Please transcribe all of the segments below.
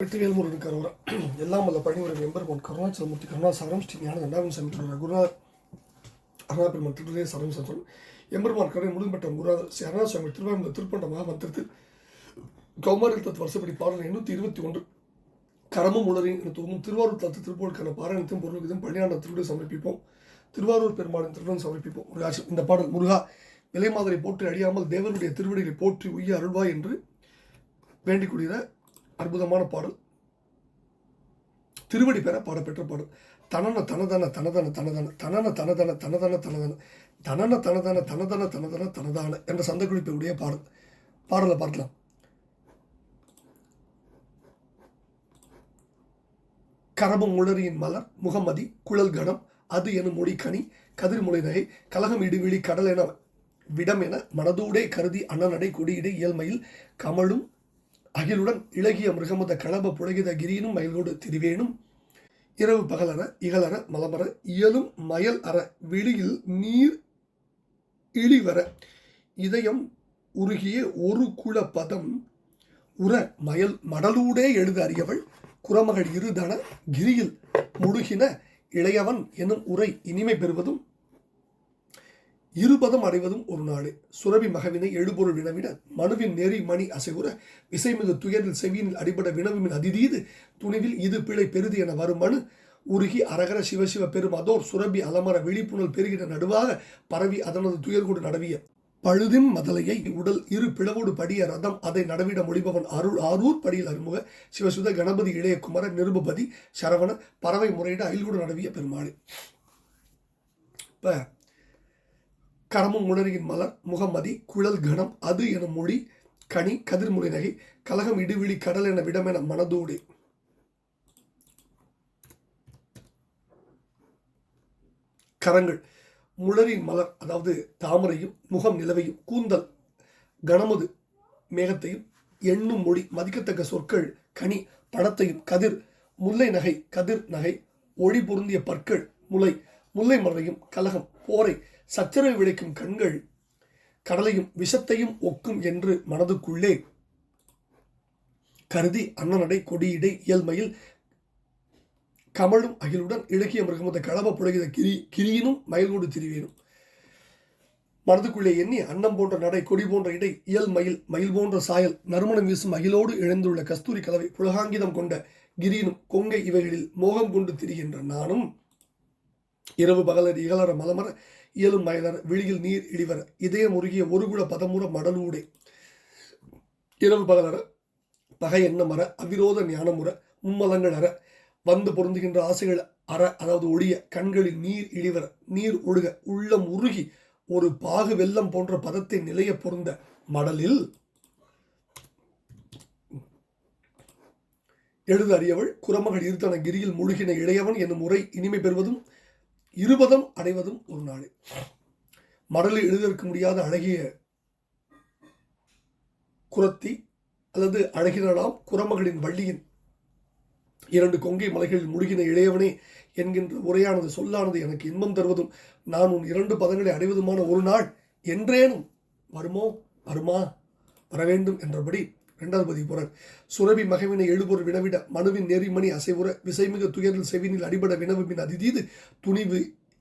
வெற்றிவேல் முருகன் கரோரா எல்லாம் வல்ல பணிவுரை எம்பெருமான் கருணாச்சலமூர்த்தி கருணாசாரம் ஸ்ரீ ஞான தண்டாவின் சமைத்துள்ளார் குருநாதர் அருணாபெருமான் திருடே சரம் சத்துடன் எம்பெருமான் கருணை முழுமைப்பட்ட குருநாதர் ஸ்ரீ அருணாசாமி திருவாரூர் திருப்பண்ட மகாமந்திரத்தில் கௌமாரில் தத்து வருஷப்படி பாடல் 821 கரமும் உளரின் என தோന്നും திருவாரூர் தத்து திருப்போருக்கான பாராயணத்தையும் பொருளுக்கும் பள்ளியாண்ட திருவிடை சமர்ப்பிப்போம். திருவாரூர் பெருமாளின் திருடன் சமர்ப்பிப்போம். முருகாட்சி இந்த பாடல் முருகா விலை மாதிரி போற்றி அழியாமல் தேவனுடைய திருவடிகளை போற்றி உய்ய அருள்வாய் என்று வேண்டிக்கூடிய அற்புதமான பாடல். திருவடி பெற பாடப்பெற்ற பாடல். தனன தனதன தனதன தனதன தனன தனதன தனதன தனதன தனன தனதன தனதன தனதன தனதான என்ற சந்த குறிப்புடைய பாடல். பாடலை பார்க்கலாம். கரபம் உளரியின் மலர் முகமதி குழல் கணம் அது எனும் மொழி கனி கதிர்முலை நகை கலகம் இடுவிழி கடல் என விடம் என மனதூடே கருதி அண்ணனடை கொடியிடை இயல்மையில் கமழும் அகிலுடன் இளகிய மிருகமத களப புலகித கிரீனும் மயிலோடு திரிவேனும் இரவு பகலற இகலற மலமர இயலும் மயல் அற வெளியில் நீர் இழிவர இதயம் உருகிய ஒரு குல பதம் உற மயல் மடலூடே எழுத அறியவள் குரமகள் இருதன கிரியில் முழுகின இளையவன் எனும் உரை இனிமை பெறுவதும் இருபதம் அடைவதும் ஒரு நாடு. சுரபி மகவினை எழுபொருள் வினவிட மனுவின் நெறி மணி அசைவுற விசைமிகு துயரில் செவியினில் அடிபட வினவுமின் அதிதீது துணிவில் இது பிழை பெருது என வரும் மனு உருகி அரகர சிவசிவ பெரும் அதோர் சுரபி அலமர விழிப்புணல் பெருகின நடுவாக பரவி அதனது துயர்கூடு நடவிய பழுதின் மதலையை உடல் இரு பிளவோடு படிய ரதம் அதை நடவிட மொழிபவன் அருள் ஆரூர் படியில் அருமுக சிவசுத கணபதி இளைய குமர நிருபதி சரவண பறவை முறையிட அயில்கூடு நடவிய பெருமாள். இப்ப கரமும் உணரியின் மலர் முகமதி குழல் கணம் அது எனும் மொழி கனி கதிர்முறை நகை கலகம் இடுவிழி கடல் என விடமென மனதோடு கரங்கள் முளரின் மலர் அதாவது தாமரையும் முகம் நிலவையும் கூந்தல் கணமது மேகத்தையும் எண்ணும் மொழி மதிக்கத்தக்க சொற்கள் கனி பணத்தையும் கதிர் முல்லை நகை கதிர் நகை ஒளி பொருந்திய பற்கள் முலை முல்லை மலரையும் கலகம் போரை சச்சரவை விளைக்கும் கண்கள் கடலையும் விஷத்தையும் ஒக்கும் என்று மனதுக்குள்ளே கருதி அண்ணனடை கொடியிடை இயல்மையில் கமழும் அகிலுடன் இலக்கிய மிருகமத களப புலகித கிரியினும் மயிலோடு திரிவேனும் மனதுக்குள்ளே எண்ணி அன்னம் போன்ற நடை கொடி போன்ற இடை இயல் மயில் மயில் போன்ற சாயல் நறுமணம் வீசும் அகிலோடு இழந்துள்ள கஸ்தூரி கலவை புலகாங்கிதம் கொண்ட கிரியினும் கொங்கை இவைகளில் மோகம் கொண்டு திரிகின்ற நானும் இரவு பகலர் இகலர மலமர இயலும் மயலர விழியில் நீர் இடிவர இதயம் உருகிய ஒருகுல பதமுற மடலூடே இரவு பகலர பகை எண்ணமர அவிரோத ஞானமுற மும்மலங்கள் அற வந்து பொருந்துகின்ற ஆசைகள் அற அதாவது ஒளிய கண்களில் நீர் இழிவர நீர் ஒழுக உள்ளம் உருகி ஒரு பாகு வெள்ளம் போன்ற பதத்தை நிலைய பொருந்த மடலில் எழுத அறியவள் குரமகள் இருத்தன கிரியில் முழுகின இளையவன் என்னும் முறை இனிமை பெறுவதும் இருபதம் அடைவதும் ஒரு நாள். மடலில் எழுதியிருக்க முடியாத அழகிய குரத்தி அல்லது அழகினலாம் குரமகளின் வள்ளியின் இரண்டு கொங்கை மலைகளில் முழுகின இளையவனே என்கின்ற உரையானது சொல்லானது எனக்கு இன்பம் தருவதும் நான் உன் இரண்டு பதங்களை அடைவதுமான ஒரு நாள் என்றேனும் வருமோ வருமா வரவேண்டும் என்றபடி 2வது பதி புறர் சுரபி மகவினை எழுபொரு வினவிட மனுவின் நெறிமணி அசைவுற விசைமிகு துயரில் செவினில் அடிபட வினவுமின் அதிதீது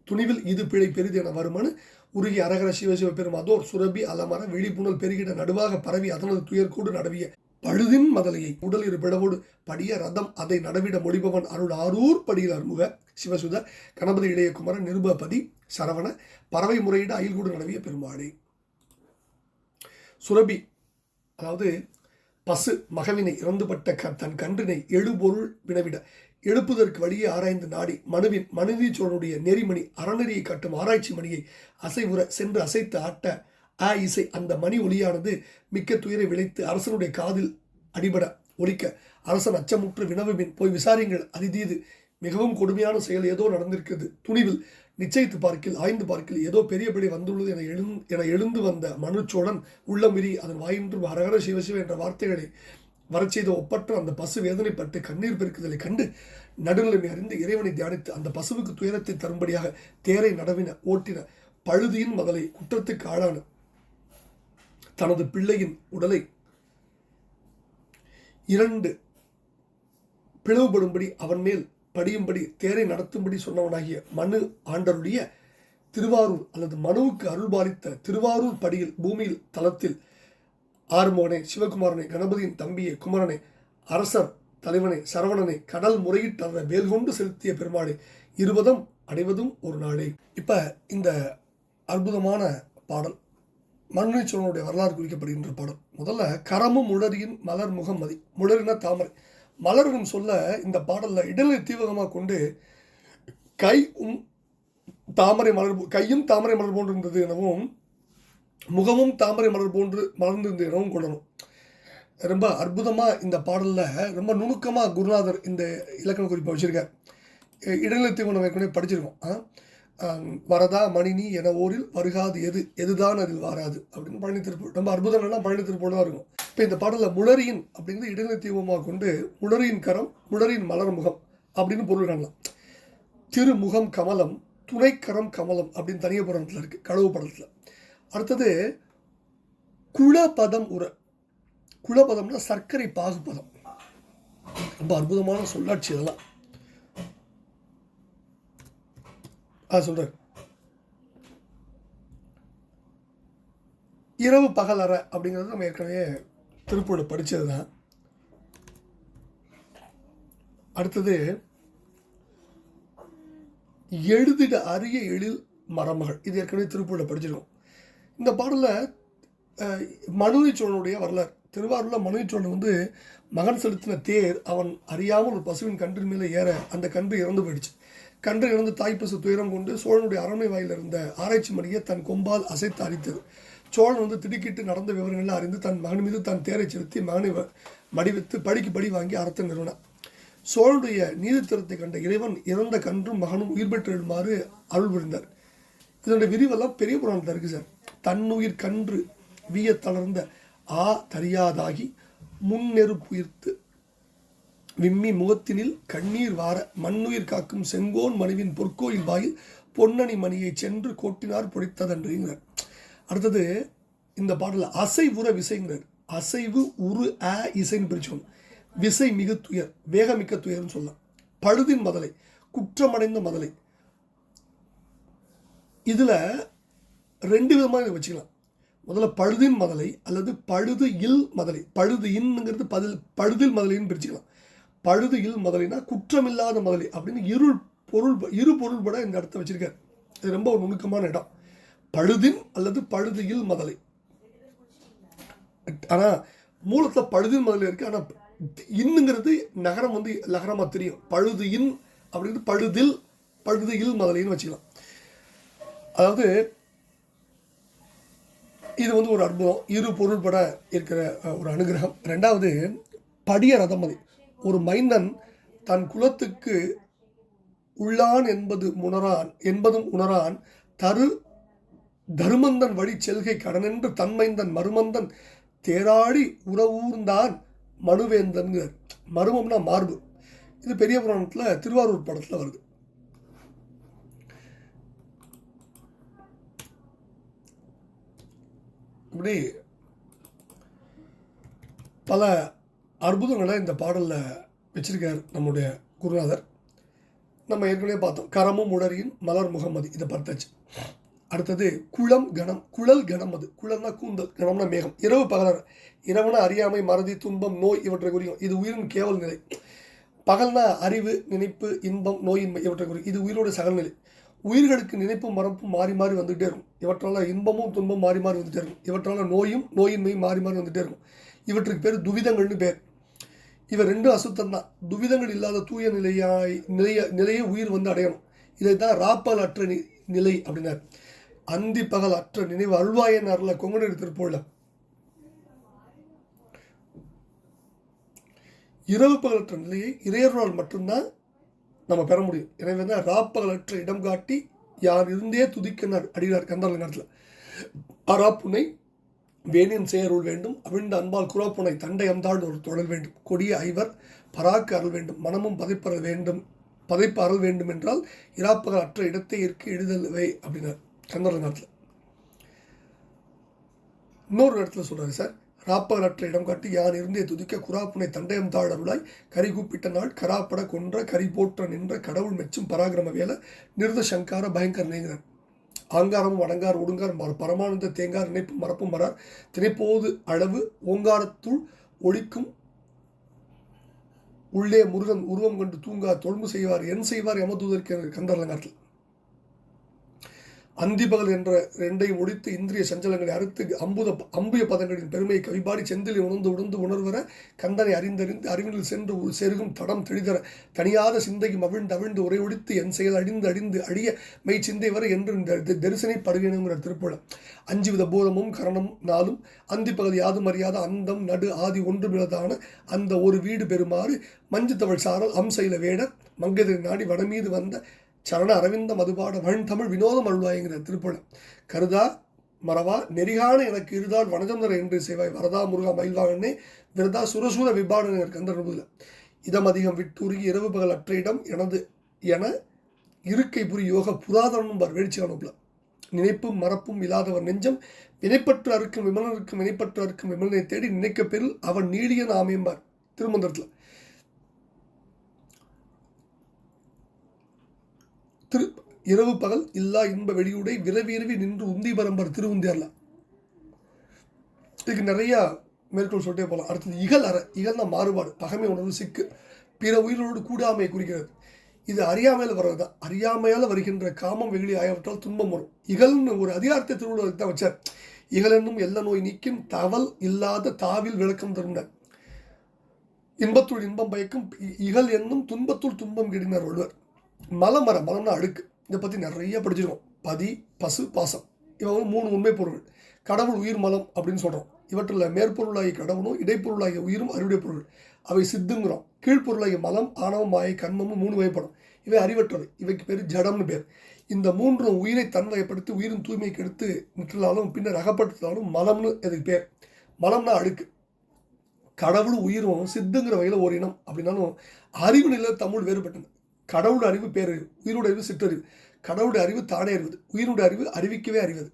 துணிவில் இது பிழை பெரிது என வருமனு உருகி அரகர சிவசிவ பெரும் அதோர் சுரபி அலமர விழிப்புணல் பெருகிட நடுவாக பரவி அதனது துயர்கூடு நடவிய பழுதின் மதலையை உடல் இரு பிளவோடு படிய ரதம் அதை நடவிட மொழிபவன் அருள் ஆரூர் படியில் அருமுக சிவசுத கணபதி இளைய குமர நிருபதி சரவண பறவை முறையிட அயில்கூடு நடவிய பெருமாளே. சுரபி அதாவது பசு மகவினை இறந்துபட்ட தன் கன்றினை எழுபொருள் வினவிட எழுப்புதற்கு வழியே ஆராய்ந்து நாடி மனுவின் மனுநீச்சோழனுடைய நெறிமணி அறநெறியை காட்டும் ஆராய்ச்சி மணியை அசைவுற சென்று அசைத்து ஆட்ட இசை அந்த மணி ஒளியானது மிக்க துயரை விளைத்து அரசனுடைய காதில் அடிபட ஒலிக்க அரசன் அச்சமுற்று வினவுமின் போய் விசாரிங்கள் அதிதீது மிகவும் கொடுமையான செயல் ஏதோ நடந்திருக்கிறது துணிவில் நிச்சயித்து பார்க்கில் ஆய்ந்து பார்க்கில் ஏதோ பெரிய பிழை வந்துள்ளது என எழுந்து வந்த மனுச்சோழன் உள்ளமிரி அதன் வாயின்றும் ஹரஹர சிவசிவ என்ற வார்த்தைகளை வரச்செய்த ஒப்பற்ற அந்த பசு வேதனைப்பட்டு கண்ணீர் பெருக்குதலை கண்டு நடுநிலைமை அறிந்து இறைவனை தியானித்து அந்த பசுவுக்கு துயரத்தை தரும்படியாக தேரை நடவின ஓட்டின பழுதியின் மதலை குற்றத்துக்கு ஆளான தனது பிள்ளையின் உடலை 2 பிளவுபடும்படி அவன் மேல் படியும்படி தேரை நடத்தும்படி சொன்னவனாகிய மனு ஆண்டருடைய திருவாரூர் அல்லது மனுவுக்கு அருள்பாலித்த திருவாரூர் படியில் பூமியில் தளத்தில் ஆறுமோனே, சிவகுமாரனை, கணபதியின் தம்பியே, குமரனை, அரசர் தலைவனை, சரவணனை, கடல் முறையிட்ட வேல் கொண்டு செலுத்திய பெருமாளை, இருவதும் அடைவதும் ஒரு நாளே. இப்போ இந்த அற்புதமான பாடல் மனுநீதி சோழனுடைய வரலாறு குறிக்கப்படுகின்ற பாடல். முதல்ல கரமும் முளரியின் மலர் முகம் மதி. முளரின தாமரை, மலரும் சொல்ல இந்த பாடலில் இடலை தீவகமாக கொண்டு கையும் தாமரை மலர் போன்று இருந்தது எனவும் முகமும் தாமரை மலர் போன்று மலர்ந்திருந்தது எனவும் கொள்ளணும். ரொம்ப அற்புதமாக இந்த பாடலில் ரொம்ப நுணுக்கமாக குருநாதர் இந்த இலக்கண குறிப்பை வச்சுருக்கார். இடைநிலை தீவனம் ஏற்கனவே படிச்சிருக்கோம். வரதா மணினி என ஊரில் வருகாது எதுதான் அதில் வாராது அப்படின்னு பழனி திருப்பூர். ரொம்ப அற்புதங்கள்லாம் பழனி திருப்பூர் தான் இருக்கும். இப்போ இந்த பாடலில் முளரியின் அப்படிங்கிறது இடைநிலை தீவமாக கொண்டு முளரியின் கரம் முளரியின் மலர் முகம் அப்படின்னு பொருள் காணலாம். திருமுகம் கமலம், துணைக்கரம் கமலம் அப்படின்னு தனிய புராணத்தில் இருக்குது, கடவு படத்தில். அடுத்தது குளபதம் உர. குளபதம்னா சர்க்கரை பாகுபதம். ரொம்ப அற்புதமான சொல்லாட்சி இதெல்லாம். சொல்றாரு இரவு பகல் அற அப்படிங்கிறது நம்ம ஏற்கனவே திருப்பூரில் படித்தது தான். அடுத்தது எழுதிட அரிய எழில் மரமகள், இது ஏற்கனவே திருப்பூரில் படிச்சிருக்கோம். இந்த பாடலில் மனுநீதி சோழனுடைய வரலாறு. திருவாரூரில் மனுநீதி சோழன் மகன் செலுத்தின தேர் அவன் அறியாமல் ஒரு பசுவின் கன்றின் மேலே ஏற அந்த கன்று இறந்து போயிடுச்சு. கன்று இறந்து தாய்ப்பசு துயரம் கொண்டு சோழனுடைய அரண்மனை வாயில் இருந்த ஆராய்ச்சி மணியை தன் கொம்பால் அசைத்து அழித்தது. சோழன் திடுக்கிட்டு நடந்த விவரங்கள்லாம் அறிந்து தன் மகன் மீது தன் தேரை செலுத்தி மகனை மடிவித்து படி வாங்கி அறத்தை நிறுவனார். சோழனுடைய நீதித்திறத்தை கண்ட இறைவன் இறந்த கன்றும் மகனும் உயிர் பெற்று எழுமாறு அருள் புரிந்தார். இதனுடைய விரிவெல்லாம் பெரிய புராணத்தில் இருக்குது சார். தன்னுயிர் கன்று வீய தளர்ந்த தரியாதாகி முன்னெருப்புயிர்த்து விம்மி முகத்தினில் கண்ணீர் வார மண்ணுயிர் காக்கும் செங்கோன் மணிவின் பொற்கோயில் வாயில் பொன்னணி மணியை சென்று கோட்டினார் பொடித்ததன்றுங்கிறார். அடுத்தது இந்த பாடலில் அசைவுற விசைங்கிறார். அசைவு உரு இசைன்னு பிரிச்சோம். விசை மிகு துயர், வேகமிக்க துயர்னு சொல்லலாம். பழுதின் மதலை, குற்றமடைந்த மதலை. இதில் ரெண்டு விதமாக இதை வச்சுக்கலாம். முதல்ல பழுதின் மதலை அல்லது பழுது இல் மதலை. பழுது இன்னுங்கிறது பழுதில் மதலைன்னு பிரிச்சுக்கலாம். பழுது இல் மதலைனா குற்றமில்லாத மதலை அப்படின்னு இரு பொருள்பட இந்த இடத்த வச்சிருக்கார். இது ரொம்ப ஒரு நுணுக்கமான இடம். பழுதின் அல்லது பழுது இல் மதலை. ஆனால் மூலத்தில் பழுதின் மதலை இருக்குது. ஆனால் இன்னுங்கிறது நகரம் லகரமாக தெரியும். பழுது இன் அப்படின்றது பழுது இல் மதலைன்னு வச்சுக்கலாம். அதாவது இது ஒரு அற்புதம், இரு பொருள்பட இருக்கிற ஒரு அனுகிரகம். ரெண்டாவது படிய ரதமதி. ஒரு மைந்தன் தன் குலத்துக்கு உள்ளான் என்பதும் உணரான் தருமந்தன் வழி செல்கை கடனென்று தன்மைந்தன் மருமந்தன் தேராடி உறவூர்ந்தான் மனுவேந்தன்கிறார். மருமம்னா மார்பு. இது பெரிய புராணத்தில் திருவாரூர் படத்தில் வருது. இப்படி பல அற்புதங்களை இந்த பாடலில் வச்சிருக்கார் நம்முடைய குருநாதர். நம்ம ஏற்கனவே பார்த்தோம் கரமும் உடரியின் மலர் முகமதி, இதை பார்த்தாச்சு. அடுத்தது குளம் கணம், குழல் கணம். அது குளம்னா கூந்தல், கணம்னா மேகம். இரவு பகலர், இரவுனா அறியாமை, மறதி, துன்பம், நோய் இவற்றை குறிக்கும். இது உயிரின் கேவல் நிலை. பகல்னா அறிவு, நினைப்பு, இன்பம், நோயின்மை இவற்றை குறிக்கும். இது உயிரோட சகல்நிலை. உயிர்களுக்கு நினைப்பும் மறப்பும் மாறி மாறி வந்துகிட்டே இருக்கும். இவற்றால் இன்பமும் துன்பம் மாறி மாறி வந்துகிட்டே இருக்கும். இவற்றால் நோயின்மையும் மாறி மாறி வந்துகிட்டே இருக்கும். இவற்றுக்கு பேர் துவிதங்கள்னு பேர். இவர் ரெண்டும் அசுத்தம் தான். துவிதங்கள் இல்லாத தூய நிலையை உயிர் அடையணும். இதை தான் ராப்பல் அற்ற நிலை அப்படின்னார். அந்தி பகல் அற்ற நினைவு அல்வாயனார்ல கொங்குநெறி திருப்பூர்ல இரவு பகலற்ற நிலையை இறையர்களால் மட்டும்தான் நம்ம பெற முடியும். எனவே தான் ராப்பகலற்ற இடம் காட்டி யார் இருந்தே துதிக்கினார் அடிகிறார் கந்தர்ல நேரத்தில். அராப்புனை வேணியன் செயருள் வேண்டும், அவிழ்ந்த அன்பால் குறாப்புனை தண்டை அந்தாள் ஒரு தொடர் வேண்டும், கொடிய ஐவர் பராக்கு அருள் வேண்டும், மனமும் பதைப்பு அருள் வேண்டும் என்றால் இராப்பகல் அற்ற இடத்தை இருக்க எழுதல்வை அப்படின்னார் கந்தர்ல நேரத்தில். இன்னொரு இடத்துல சொல்றாரு சார், ராப்பகலற்ற இடம் காட்டி யான் இருந்தே துதிக்க குராப்புனை தண்டயம் தாழ் அருளாய் கரி கூப்பிட்ட நாள் கராப்பட கொன்ற கரி போற்ற நின்ற கடவுள் மெச்சும் பராக்கிரம வேல நிருத சங்கார பயங்கரனைங்கிறார். ஆங்காரமும் அடங்கார் ஒடுங்கார் பரமானந்த தேங்கார் நினைப்பும் மரப்பும் மரார் திணைப்போது அளவு ஓங்காரத்துள் ஒழிக்கும் உள்ளே முருகன் உருவம் கண்டு தூங்கார் தொழும்பு செய்வார் என் செய்வார் யமதூதருக்கு கந்தர்லங்காட்டில். அந்திபகல் என்ற ரெண்டையும் ஒழித்து இந்திரிய சஞ்சலங்களை அறுத்து அம்புய பதங்களின் பெருமையை கவிபாடி செந்திலை உணர்ந்து உணர்வர கந்தனை அறிந்தறிந்து அறிவினில் சென்று செருகும் தடம் தெளிதர தனியாத சிந்தையும் அவிழ்ந்து உரை ஒழித்து என் செயல் அடிந்து அழிய மெய் சிந்தை வர என்று இந்த தரிசனை படுவேணுங்கிற திருப்புழம். 5 வித பூதமும் கரணம் 4 அந்திப்பகல் யாதும் அறியாத அந்தம் நடு ஆதி ஒன்றுமிழதான அந்த ஒரு வீடு பெறுமாறு மஞ்சு தவள் சாரல் அம்சைல வேடர் மங்கதை நாடி வடமீது வந்த சரண அரவிந்த மதுபாட வண்தமிழ் வினோதம் அருள்வாய்ங்கிற திருப்புழம். கருதா மறவா நெறிகான எனக்கு இருதால் வனஜந்தர என்று செய்வாய் வரதா முருகா மயில்வாகனே விரதா சுரசூர விபாடனர் கந்தர்புல இதம் அதிகம் விட்டுருகி இரவு பகல் அற்ற இடம் எனது என இருக்கை புரி யோக புராதனும் வேட்சி அனுப்பல நினைப்பும் மறப்பும் இல்லாதவர் நெஞ்சம் வினைப்பற்று அறுக்கும் விமலனுக்கும் வினைப்பற்று அறுக்கும் விமலனை தேடி நினைக்க பெறில் அவன் நீடிய நாமேம்பார் திருமந்திரத்தில். இரவு பகல் இல்லா இன்ப வெளியுடை விரவி நின்று உந்தி பரம்பர் திருவுந்தியர்ல. இதுக்கு நிறைய மேற்கோள் சொல்லிட்டே போகலாம். அடுத்தது இகழ்னா மாறுபாடு பகைமை உணர்வு சிக்கு பிற உயிரோடு கூடாமை குறிக்கிறது. இது அறியாமையில் வர்றது தான். அறியாமையால் வருகின்ற காமம் வெகுளி ஆகியவற்றால் துன்பம் வரும். இகழ்னு ஒரு அதிகாரத்தை திருவள்ளுவர் தான் வச்சார். இகழென்னும் எல்லா நோய் நீக்கும் தவல் இல்லாத தாவில் விளக்கம் தருந்தார். இன்பத்துள் இன்பம் பயக்கும் இகழ் என்னும் துன்பத்துள் துன்பம் கெடினார் வள்ளுவர். மலம்னா அழுக்கு. இதை பற்றி நிறைய படிச்சிருக்கோம். பதி பசு பாசம் இவங்க 3 உண்மை பொருள். கடவுள் உயிர் மலம் அப்படின்னு சொல்கிறோம். இவற்றில் மேற்பொருளாகிய கடவுளும் இடைப்பொருளாகிய உயிரும் அறிவுடைய பொருள். அவை சித்துங்கிறோம். கீழ்ப்பொருளாகிய மலம் ஆணவம் மாயை கண்மமும் 3 வகைப்படும். இவை அறிவற்றவை. இவைக்கு பேர் ஜடம்னு பேர். இந்த 3 உயிரை தன்வயப்படுத்தி உயிரின் தூய்மைக்கு எடுத்து நிற்றலாலும் பின்னர் அகப்படுத்தினாலும் மலம்னு இதுக்கு பேர். மலம்னா அழுக்கு. கடவுளும் உயிரும் சித்துங்கிற வகையில் ஒரு இனம் அப்படின்னாலும் அறிவு நிலையில் தமிழ் வேறுபட்டது. கடவுளோட அறிவு பேரறிவு, உயிரோட அறிவு சிற்றறிவு. கடவுளுடைய அறிவு தானே அறிவது, உயிரோட அறிவு அறிவிக்கவே அறிவது.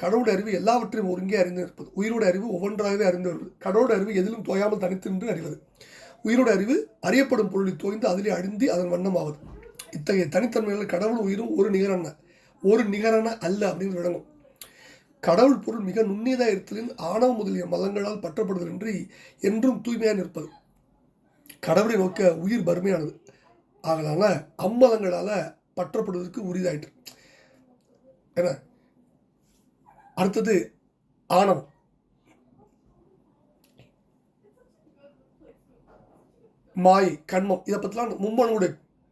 கடவுளுடைய அறிவு எல்லாவற்றையும் ஒருங்கே அறிந்து இருப்பது, உயிரோட அறிவு ஒவ்வொன்றாகவே அறிந்து வருவது. கடவுளோட அறிவு எதிலும் தோயாமல் தனித்து நின்று அறிவது. உயிரோட அறிவு அறியப்படும் பொருளில் தோய்ந்து அதிலே அழிந்து அதன் வண்ணமாவது. இத்தகைய தனித்தன்மைகள் கடவுள் உயிரும் ஒரு நிகரான அல்ல அப்படின்னு விளங்கும். கடவுள் பொருள் மிக நுண்ணியதாக இருத்தலின் ஆணவ முதலிய மதங்களால் பற்றப்படுதலின்றி என்றும் தூய்மையாக நிற்பது. கடவுளை நோக்க உயிர் வறுமையானது ஆகலான அம்மதங்களால் பற்றப்படுவதற்கு உரிதாயிற்று. ஏன்னா அடுத்தது ஆணவம். மாயை கண்மம் இதை பற்றிலாம் மும்மனுடைய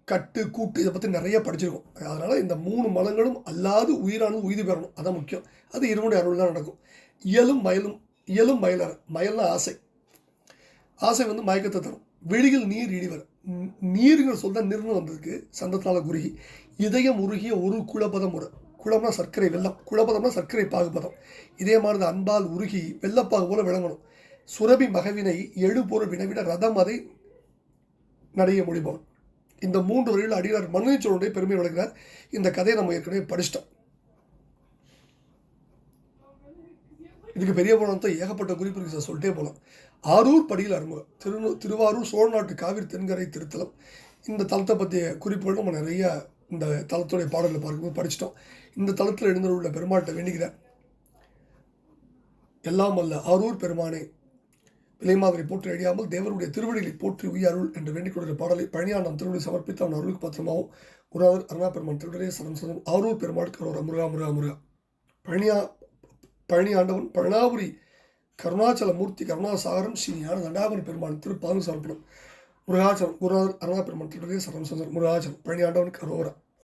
கட்டு கூட்டு இதை பற்றி நிறைய படிச்சிருக்கோம். அதனால் இந்த 3 மலங்களும் அல்லாது உயிரானது உய்தி பெறணும். அதான் முக்கியம். அது இறைவனுடைய அருள் தான் நடக்கும். இயலும் மயலற மயல்னா ஆசை. ஆசை மயக்கத்தை தரும். வெளியில் நீர் இடிவர். நீருங்கிற சொல் தான் நிறுவனம் வந்ததுக்கு சந்தத்தினால குறுகி இதயம் உருகிய ஒரு குலபதம் முறை. குளம்னா சர்க்கரை வெள்ளம், குலபதம்னா சர்க்கரை பாகுபதம். இதே மாதிரி அன்பால் உருகி வெள்ளப்பாகு போல விளங்கணும். சுரபி மகவினை எழுபொருள் வினைவிட ரதம் அதை நடைய முடிபவன். இந்த 3 வரிகள் அடியார் மனுநீதிச்சோழனுடைய பெருமை விளக்கிறார். இந்த கதையை நம்ம ஏற்கனவே படிச்சிட்டோம். இதுக்கு பெரிய புராணத்தை ஏகப்பட்ட குறிப்பு இருக்கு, சொல்லிட்டே போகலாம். ஆரூர் படியில் அறிமுகம். திருவாரூர் சோழ நாட்டு காவிரி தென்கரை திருத்தலம். இந்த தலத்தை பற்றிய குறிப்புகள் நம்ம நிறைய இந்த தலத்துடைய பாடல்களை பார்க்கும்போது படிச்சிட்டோம். இந்த தலத்தில் எழுந்துள்ள பெருமாட்டை வேண்டுகிறார். எல்லாம் அல்ல ஆரூர் பெருமானே விலை மாதிரி போற்றி அழியாமல் தேவருடைய திருவடிகளை போற்றி உயருள் என்று வேண்டிக் கொள்கிற பாடலை பழனியாண்டம் திருவடி சமர்ப்பித்து அவன் அருளுக்கு பத்திரமாகவும் குருநாதர் அருணா பெருமான் திருவடியே சரம் ஆரூர் பெருமாளுக்கு கரோரா முருகா முருகா முருகா. பழனி ஆண்டவன் பழனாபுரி கருணாச்சல மூர்த்தி கருணாசாகரம் ஸ்ரீ ஞான தண்டாபுரி பெருமான் திருப்பாதம் சமர்ப்பணம். முருகாச்சலம் குருநாதர் அருணா பெருமான் திருவடியே சரம் முருகாச்சலம் பழனி ஆண்டவனுக்கு கரோரா.